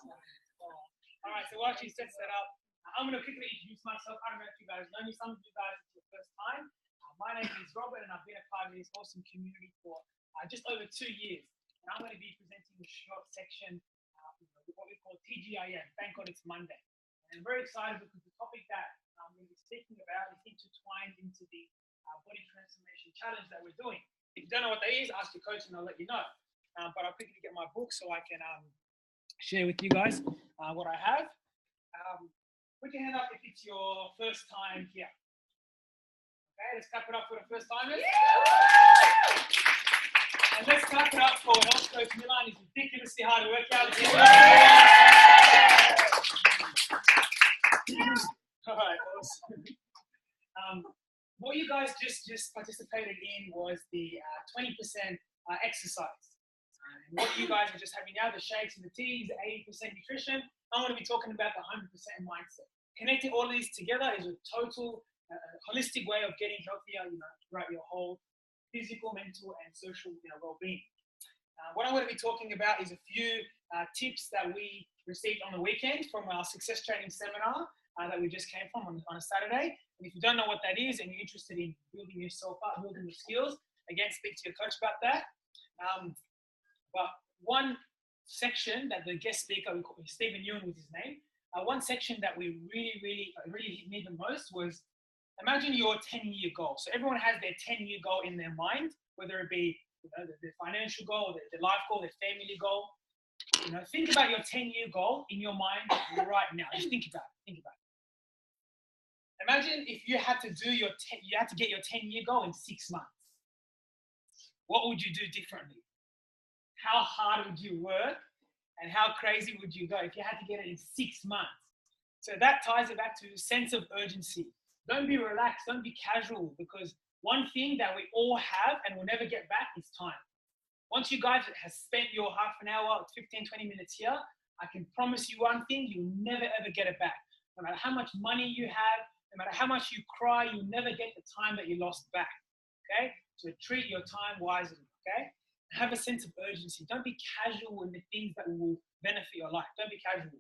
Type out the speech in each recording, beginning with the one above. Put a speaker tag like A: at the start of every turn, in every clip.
A: All right, so while she sets that up, I'm going to quickly introduce myself. I don't know if you guys know me. Some of you guys, it's your first time. My name is Robert, and I've been a part of this awesome community for just over 2 years. And I'm going to be presenting a short section, what we call TGIM. Thank God it's Monday. And I'm very excited because the topic that I'm going to be speaking about is intertwined into the body transformation challenge that we're doing. If you don't know what that is, ask your coach and I'll let you know. But I'll quickly get my book so I can share with you guys what I have. Put your hand up if it's your first time here. Okay, let's clap it up for the first timers. And let's clap it up for health coach Milan. He's ridiculously hard to work out. All right, awesome. What you guys just participated in was the 20% exercise. And what you guys are just having now, the shakes and the teas, the 80% nutrition, I'm going to be talking about the 100% mindset. Connecting all of these together is a total holistic way of getting healthier, throughout your whole physical, mental, and social, well-being. What I'm going to be talking about is a few tips that we received on the weekend from our success training seminar that we just came from on a Saturday. And if you don't know what that is and you're interested in building yourself up, building your skills, again, speak to your coach about that. But one section that the guest speaker, Stephen Ewan was his name, one section that we really hit me the most was, imagine your 10-year goal. So everyone has their 10-year goal in their mind, whether it be their financial goal, their life goal, their family goal. Think about your 10-year goal in your mind right now. Just think about it. Imagine if you had to do you had to get your 10-year goal in 6 months. What would you do differently? How hard would you work? And how crazy would you go if you had to get it in 6 months? So that ties it back to a sense of urgency. Don't be relaxed, don't be casual, because one thing that we all have and will never get back is time. Once you guys have spent your half an hour, 15, 20 minutes here, I can promise you one thing, you'll never ever get it back. No matter how much money you have, no matter how much you cry, you'll never get the time that you lost back, okay? So treat your time wisely, okay? Have a sense of urgency. Don't be casual in the things that will benefit your life. Don't be casual.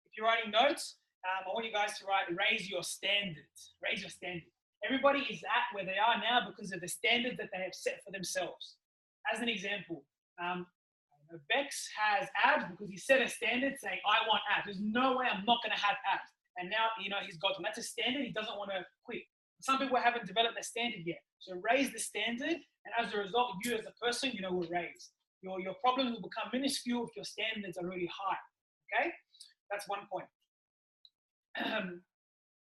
A: If you're writing notes, I want you guys to write, raise your standards. Raise your standards. Everybody is at where they are now because of the standards that they have set for themselves. As an example, Bex has abs because he set a standard saying, I want abs. There's no way I'm not going to have abs. And now, he's got them. That's a standard. He doesn't want to quit. Some people haven't developed their standard yet. So raise the standard, and as a result, you as a person, will raise. Your problems will become minuscule if your standards are really high, okay? That's one point.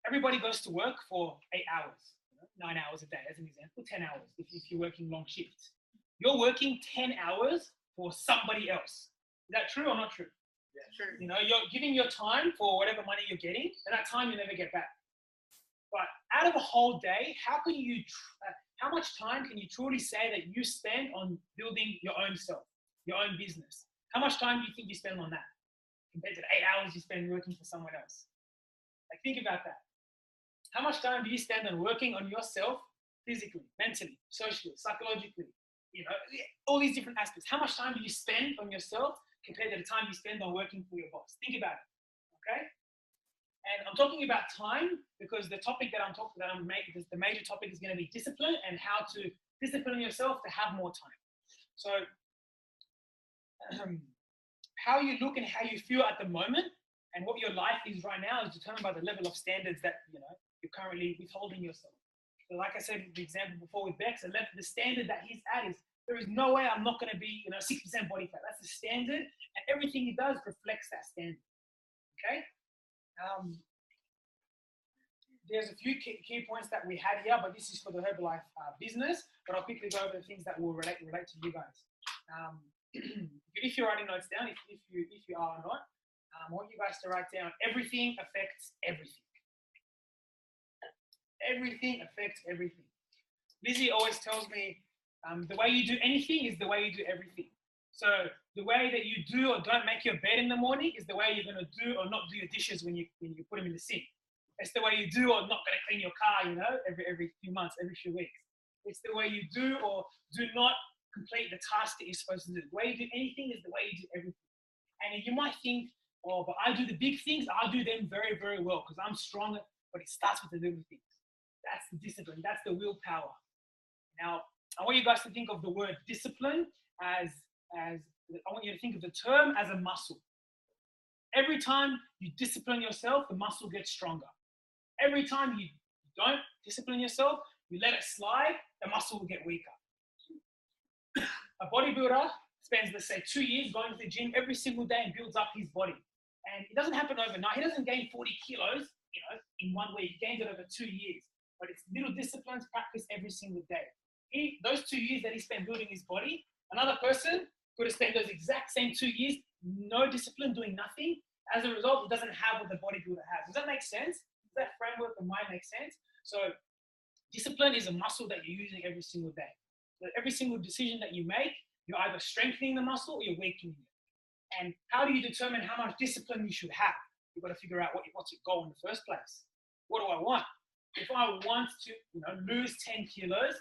A: Everybody goes to work for 8 hours, 9 hours a day, as an example, 10 hours if you're working long shifts. You're working 10 hours for somebody else. Is that true or not true? Yeah, true. You're giving your time for whatever money you're getting, and that time you never get back. But out of a whole day, how much time can you truly say that you spend on building your own self, your own business? How much time do you think you spend on that compared to the 8 hours you spend working for someone else? Think about that. How much time do you spend on working on yourself physically, mentally, socially, psychologically? All these different aspects. How much time do you spend on yourself compared to the time you spend on working for your boss? Think about it, okay? And I'm talking about time because the topic the major topic is going to be discipline and how to discipline yourself to have more time. So how you look and how you feel at the moment and what your life is right now is determined by the level of standards that you're currently withholding yourself. So like I said, the example before with Bex, the standard that he's at is there is no way I'm not going to be 6% body fat. That's the standard, and everything he does reflects that standard. Okay. There's a few key points that we had here, but this is for the Herbalife business. But I'll quickly go over the things that will relate to you guys. If you're writing notes down, if you are or not, I want you guys to write down everything affects everything. Everything affects everything. Lizzie always tells me the way you do anything is the way you do everything. So the way that you do or don't make your bed in the morning is the way you're going to do or not do your dishes when you put them in the sink. It's the way you do or not going to clean your car, every few months, every few weeks. It's the way you do or do not complete the task that you're supposed to do. The way you do anything is the way you do everything. And And you might think, oh, but I do the big things, I do them very, very well because I'm stronger, but it starts with the little things. That's the discipline, that's the willpower. Now, I want you guys to think of the word discipline as I want you to think of the term as a muscle. Every time you discipline yourself, the muscle gets stronger. Every time you don't discipline yourself, you let it slide, the muscle will get weaker. A bodybuilder spends, let's say, 2 years going to the gym every single day and builds up his body. And it doesn't happen overnight. He doesn't gain 40 kilos, in 1 week. He gains it over 2 years. But it's little disciplines practiced every single day. Those 2 years that he spent building his body, another person could have spent those exact same 2 years, no discipline, doing nothing. As a result, he doesn't have what the bodybuilder has. Does that make sense? Does that framework of mind make sense? So discipline is a muscle that you're using every single day. So every single decision that you make, you're either strengthening the muscle or you're weakening it. And how do you determine how much discipline you should have? You've got to figure out what's your goal in the first place. What do I want? If I want to lose 10 kilos,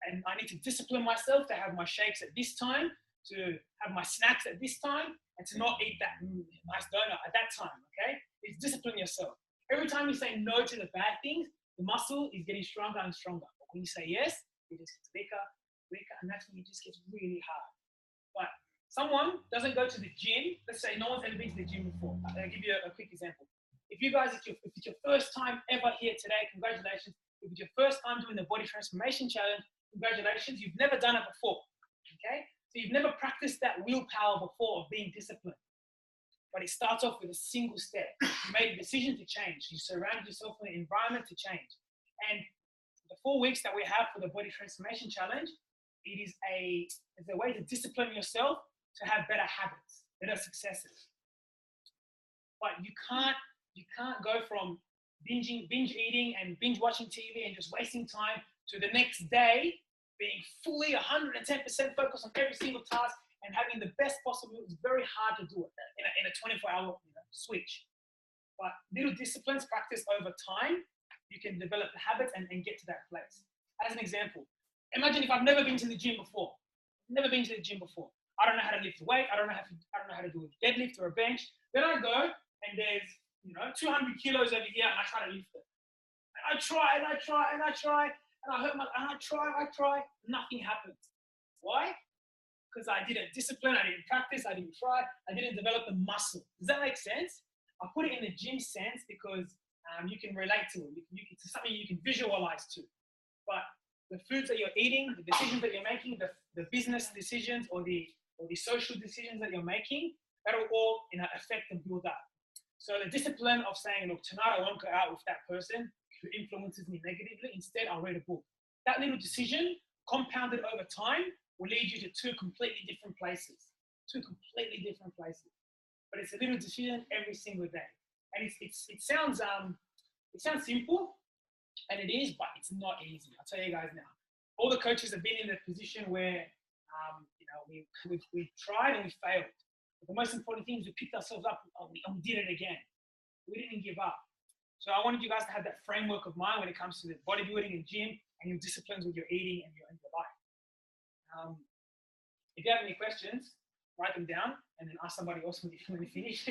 A: and I need to discipline myself to have my shakes at this time, to have my snacks at this time, and to not eat that nice donut at that time, okay? It's discipline yourself. Every time you say no to the bad things, the muscle is getting stronger and stronger. But when you say yes, it just gets weaker, and that's when it just gets really hard. But someone doesn't go to the gym. Let's say no one's ever been to the gym before. I'll give you a quick example. If you guys, if it's your first time ever here today, congratulations. If it's your first time doing the Body Transformation Challenge, congratulations. You've never done it before, okay? So you've never practiced that willpower before of being disciplined. But it starts off with a single step. You made a decision to change. You surrounded yourself with an environment to change. And the 4 weeks that we have for the Body Transformation Challenge, it's a way to discipline yourself to have better habits, better successes. But you can't go from binge eating and binge watching TV and just wasting time to the next day being fully 110% focused on every single task and having the best possible. It's very hard to do it in a 24-hour switch. But little disciplines practiced over time, you can develop the habits and get to that place. As an example, imagine if I've never been to the gym before. Never been to the gym before. I don't know how to lift weight. I don't know how to do a deadlift or a bench. Then I go and there's 200 kilos over here and I try to lift it. And I try and I try and I try and I hurt and I try. Nothing happens. Why? Because I didn't discipline, I didn't practice, I didn't try, I didn't develop the muscle. Does that make sense? I put it in the gym sense because you can relate to it. It's something you can visualize to. But the foods that you're eating, the decisions that you're making, the business decisions or the social decisions that you're making, that'll all affect and build up. So the discipline of saying, look, tonight I won't go out with that person who influences me negatively. Instead, I'll read a book. That little decision, compounded over time, will lead you to two completely different places. But it's a little decision every single day. And it sounds simple, and it is, but it's not easy. I'll tell you guys now. All the coaches have been in a position where we've tried and we failed. But the most important thing is we picked ourselves up and we did it again. We didn't give up. So I wanted you guys to have that framework of mind when it comes to the bodybuilding and gym and your disciplines with your eating and your life. If you have any questions, write them down and then ask somebody else when you finish.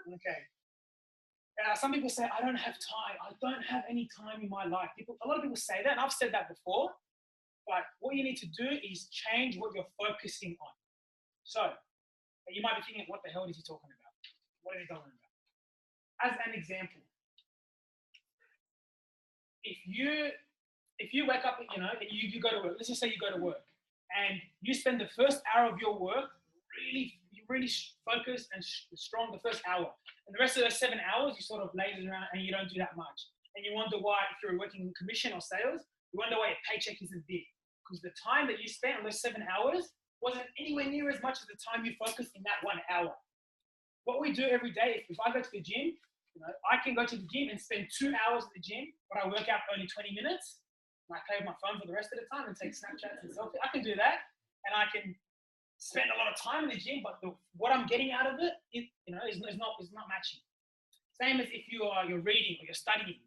A: Okay. Some people say, I don't have time. I don't have any time in my life. A lot of people say that, and I've said that before. But what you need to do is change what you're focusing on. So you might be thinking, what the hell is he talking about? What is he talking about? As an example, if you wake up, you go to work. Let's just say you go to work, and you spend the first hour of your work really focused and strong the first hour, and the rest of those 7 hours you sort of laze around and you don't do that much, and you wonder why, if you're working in commission or sales, you wonder why your paycheck isn't big, because the time that you spent on those 7 hours wasn't anywhere near as much as the time you focused in that 1 hour. What we do every day, if I go to the gym, I can go to the gym and spend 2 hours at the gym, but I work out only 20 minutes. And I play with my phone for the rest of the time and take Snapchats and selfies. I can do that, and I can spend a lot of time in the gym, but what I'm getting out of it is not matching. Same as if you're reading or you're studying.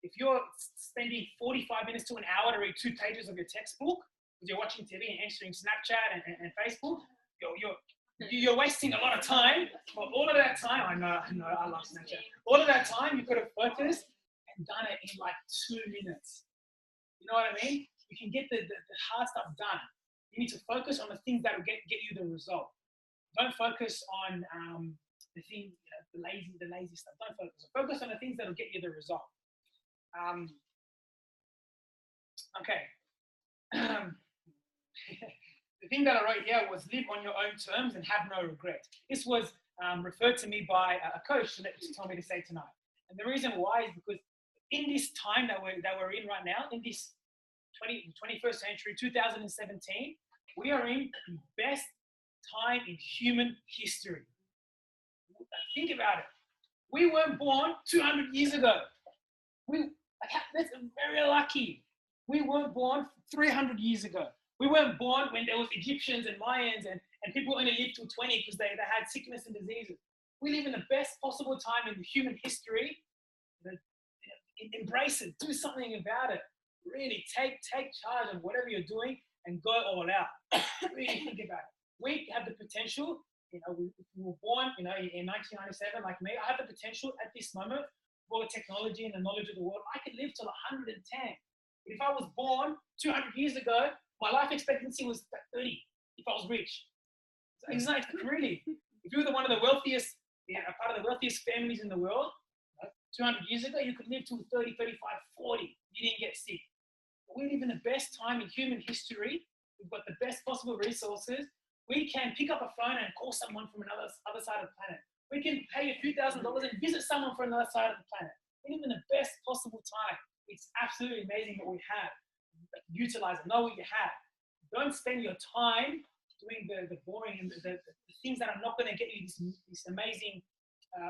A: If you're spending 45 minutes to an hour to read 2 pages of your textbook, because you're watching TV and answering Snapchat and Facebook, you're wasting a lot of time. But all of that time, I know, I love Snapchat. All of that time, you could have focused and done it in like 2 minutes. You know what I mean? You can get the hard stuff done. You need to focus on the things that will get you the result. Don't focus on the thing, the lazy stuff. Don't focus. Focus on the things that will get you the result. Okay. The thing that I wrote here was live on your own terms and have no regret. This was referred to me by a coach that told me to say tonight. And the reason why is because in this time that we're in right now, in this 21st century, 2017, we are in the best time in human history. Think about it. We weren't born 200 years ago. That's very lucky. We weren't born 300 years ago. We weren't born when there was Egyptians and Mayans and people only lived till 20 because they had sickness and diseases. We live in the best possible time in the human history. Embrace it. Do something about it. Really take charge of whatever you're doing and go all out. Really think about it. We have the potential. We were born, in 1997, like me. I have the potential at this moment, with all the technology and the knowledge of the world. I could live till 110. But if I was born 200 years ago, my life expectancy was 30 if I was rich. So it's like, really, if you were one of the wealthiest, a part of the wealthiest families in the world, 200 years ago, you could live till 30, 35, 40. You didn't get sick. But we live in the best time in human history. We've got the best possible resources. We can pick up a phone and call someone from other side of the planet. We can pay a few $1,000s and visit someone from another side of the planet. We live in the best possible time. It's absolutely amazing what we have. Utilize it. Know what you have. Don't spend your time doing the boring and the things that are not going to get you this amazing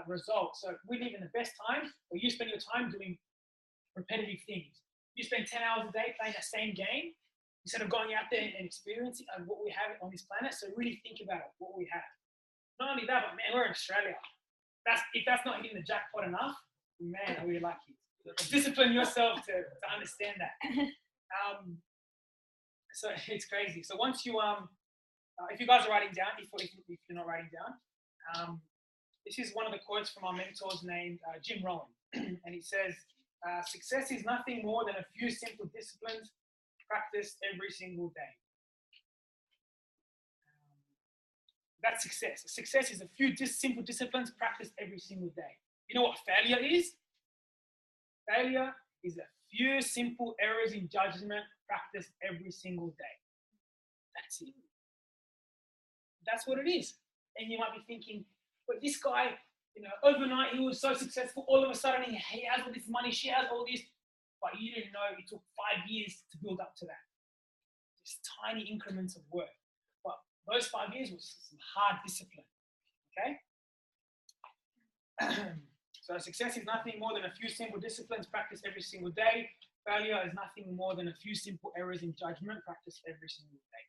A: result. So we live in the best time where you spend your time doing repetitive things. You spend 10 hours a day playing the same game instead of going out there and experiencing what we have on this planet. So really think about it, what we have. Not only that, but man, we're in Australia. If that's not hitting the jackpot enough, man, are we lucky. Discipline yourself to understand that. So it's crazy. So once you, if you guys are writing down, if you're not writing down, this is one of the quotes from our mentors named Jim Rohn. And he says, success is nothing more than a few simple disciplines practiced every single day. That's success. Success is a few simple disciplines practiced every single day. You know what failure is? Failure is a few simple errors in judgment practiced every single day. That's it. That's what it is. And you might be thinking, but this guy, overnight he was so successful. All of a sudden he has all this money, she has all this. But you didn't know it took 5 years to build up to that. Just tiny increments of work. But those 5 years was some hard discipline. Okay? So success is nothing more than a few simple disciplines practiced every single day. Failure is nothing more than a few simple errors in judgment practiced every single day.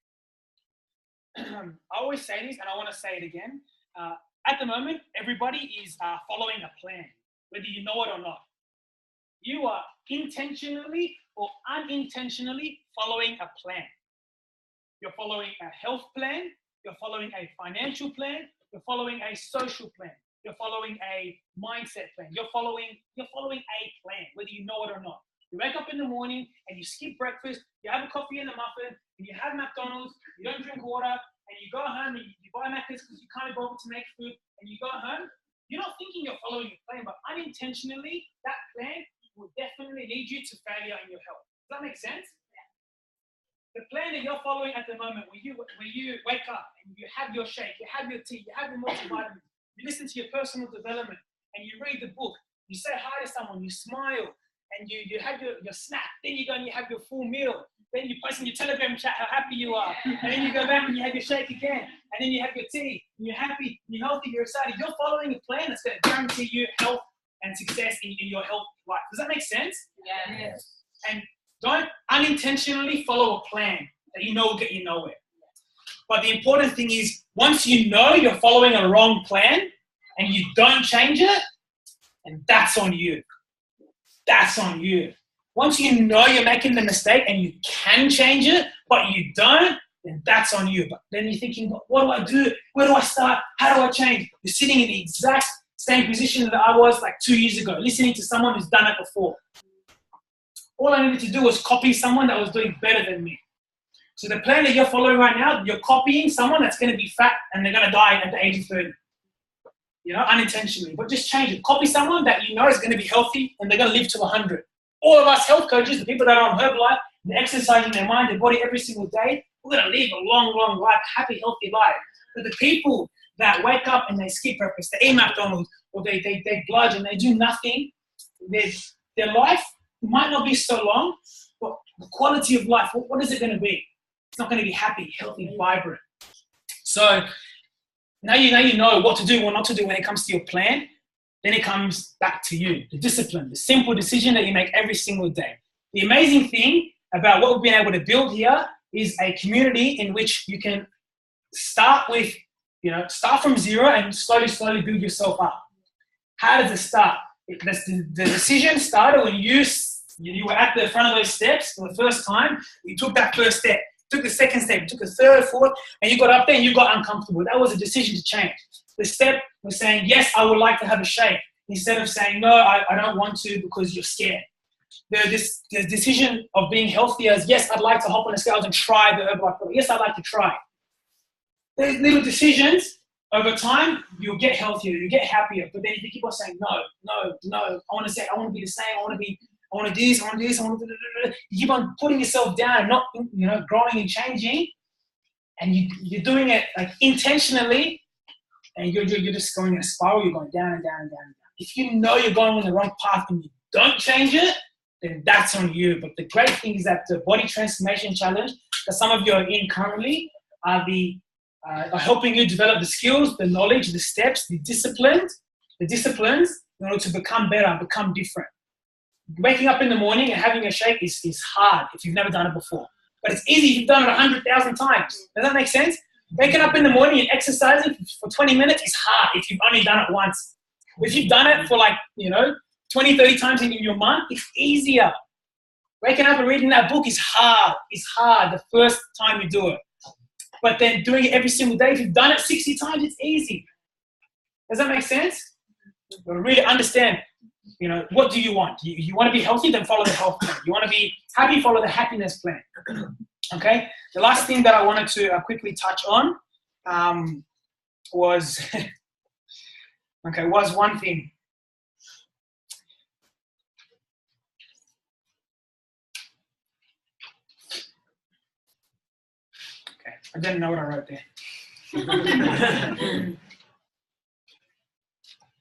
A: I always say this, and I want to say it again. At the moment, everybody is following a plan, whether you know it or not. You are intentionally or unintentionally following a plan. You're following a health plan. You're following a financial plan. You're following a social plan. You're following a mindset plan. You're following a plan, whether you know it or not. You wake up in the morning and you skip breakfast. You have a coffee and a muffin, and you have McDonald's. You don't drink water, and you go home and you buy Macca's because you can't bother to make food, and you go home. You're not thinking you're following a plan, but unintentionally, that plan will definitely lead you to failure in your health. Does that make sense? The plan that you're following at the moment, where you wake up and you have your shake, you have your tea, you have your multivitamins, you listen to your personal development, and you read the book, you say hi to someone, you smile, and you have your snack, then you go and you have your full meal, then you post in your Telegram chat how happy you are, and then you go back and you have your shake again, and then you have your tea, and you're happy, you're healthy, you're excited. You're following a plan that's going to guarantee you health and success in your health life. Does that make sense?
B: Yeah.
A: Yes. And don't unintentionally follow a plan that you know will get you nowhere. But the important thing is, once you know you're following a wrong plan and you don't change it, and that's on you. That's on you. Once you know you're making the mistake and you can change it, but you don't, then that's on you. But then you're thinking, what do I do? Where do I start? How do I change? You're sitting in the exact same position that I was like 2 years ago, listening to someone who's done it before. All I needed to do was copy someone that was doing better than me. So the plan that you're following right now, you're copying someone that's going to be fat and they're going to die at the age of 30. You know, unintentionally. But just change it. Copy someone that you know is going to be healthy and they're going to live to 100. All of us health coaches, the people that are on Herbalife, they're exercising their mind, their body every single day, we're going to live a long, long life, happy, healthy life. But the people that wake up and they skip breakfast, they eat McDonald's, or they bludge and they do nothing, their life might not be so long, but the quality of life, what is it going to be? It's not going to be happy, healthy, vibrant. So now you know what to do, what not to do when it comes to your plan. Then it comes back to you, the discipline, the simple decision that you make every single day. The amazing thing about what we've been able to build here is a community in which you can start with, start from zero and slowly build yourself up. How does it start? The decision started when you were at the front of those steps for the first time. You took that first step, took the second step, took the third, fourth, and you got up there and you got uncomfortable. That was a decision to change. The step was saying, yes, I would like to have a shake, instead of saying, no, I don't want to because you're scared. The decision of being healthier is, yes, I'd like to hop on the scales and try the Herbalife product. Yes, I'd like to try. There's little decisions. Over time, you'll get healthier, you'll get happier. But then if you keep on saying, no, I want to be the same, I want to do this, I want to do this, I want to do this. You keep on putting yourself down and not, growing and changing. And you're doing it like intentionally, and you're just going in a spiral. You're going down and down and down and down. If you know you're going on the wrong path and you don't change it, then that's on you. But the great thing is that the Body Transformation Challenge that some of you are in currently are helping you develop the skills, the knowledge, the steps, the disciplines in order to become better, become different. Waking up in the morning and having a shake is hard if you've never done it before. But it's easy if you've done it 100,000 times. Does that make sense? Waking up in the morning and exercising for 20 minutes is hard if you've only done it once. If you've done it for 20, 30 times in your month, it's easier. Waking up and reading that book is hard. It's hard the first time you do it. But then doing it every single day, if you've done it 60 times, it's easy. Does that make sense? But really understand, what do you want? You want to be healthy, then follow the health plan. You want to be happy, follow the happiness plan. Okay? The last thing that I wanted to quickly touch on was one thing. Okay, I didn't know what I wrote there.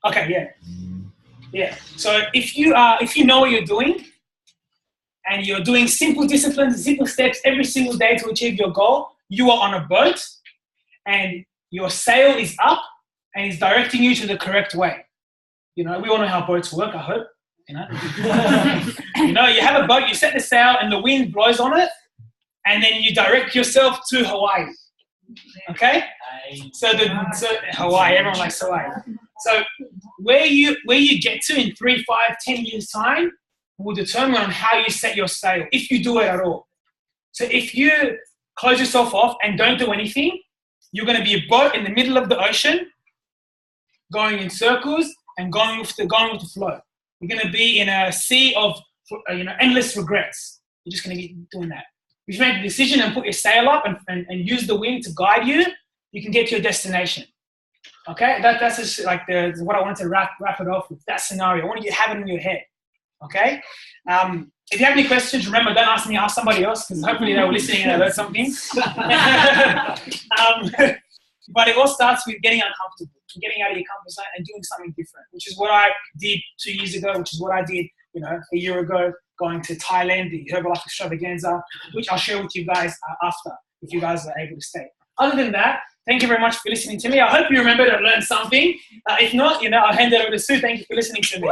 A: Okay, yeah. So if you know what you're doing, and you're doing simple disciplines, simple steps every single day to achieve your goal, you are on a boat, and your sail is up, and it's directing you to the correct way. We all know how boats work, I hope. You have a boat, you set the sail, and the wind blows on it, and then you direct yourself to Hawaii. Okay? So Hawaii, everyone likes Hawaii. So where you get to in 3, 5, 10 years time will determine on how you set your sail, if you do it at all. So if you close yourself off and don't do anything, you're going to be a boat in the middle of the ocean, going in circles and going with the flow. You're going to be in a sea of endless regrets. You're just going to be doing that. If you make a decision and put your sail up and use the wind to guide you, you can get to your destination. Okay, that's just like what I wanted to wrap it off with, that scenario. I want you to have it in your head. Okay. If you have any questions, remember, don't ask me, ask somebody else, because hopefully they were listening and they learned something. But it all starts with getting uncomfortable, getting out of your comfort zone and doing something different, which is what I did 2 years ago, which is what I did, a year ago, going to Thailand, the Herbalife Extravaganza, which I'll share with you guys after, if you guys are able to stay. Other than that, thank you very much for listening to me. I hope you remember to learn something. If not, I'll hand it over to Sue. Thank you for listening to me.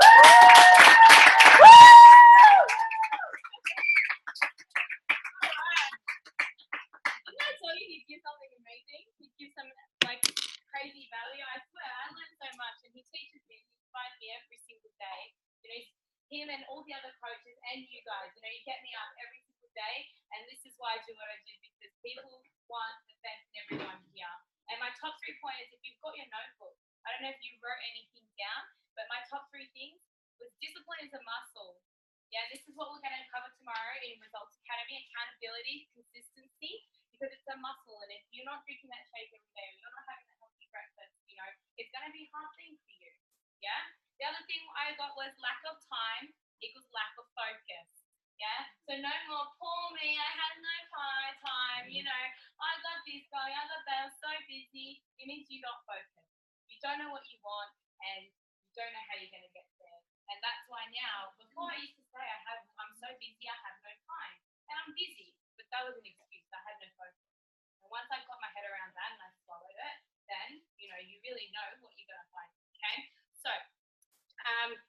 B: Crazy value. I swear, I learned so much, and he teaches me, he inspires me every single day. Him and all the other coaches and you guys, you get me up every single day. And this is why I do what I do, because people want the best in everyone here. And my top 3 pointers, if you've got your notebook, I don't know if you wrote anything down, but my top 3 things was discipline is a muscle. Yeah, this is what we're going to cover tomorrow in Results Academy: accountability, consistency, because it's a muscle. And if you're not drinking that shake every day, or you're not having that healthy breakfast, you know, it's going to be a hard thing for you. Yeah. The other thing I got was lack of time equals lack of focus. Yeah. So no more poor me. I had no time. You know, I got this going. I got that. I'm so busy. It means you don't focus. You don't know what you want, and you don't know how you're going to get there. And that's why now, before I used to say I'm so busy, I have no time. And I'm busy, but that was an excuse. I had no focus. And once I got my head around that and I swallowed it, then, you know, you really know what you're going to find. Okay? So,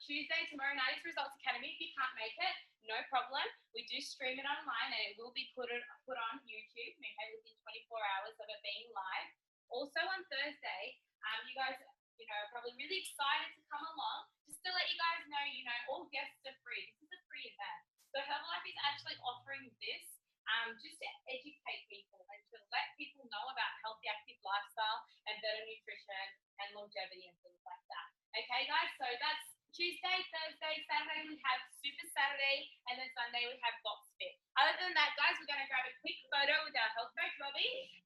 B: Tuesday, tomorrow night is Results Academy. If you can't make it, no problem. We do stream it online and it will be put on YouTube, okay, within 24 hours of it being live. Also on Thursday, you guys, you know, are probably really excited to come along. Just to let you guys know, you know, all guests are free. This is a free event. So Herbalife is actually offering this just to educate people and to let people know about healthy, active lifestyle and better nutrition and longevity and things like that. Okay, guys, so that's Tuesday, Thursday, Saturday we have Super Saturday, and then Sunday we have Box Fit. Other than that, guys, we're going to grab a quick photo with our health coach, Robbie,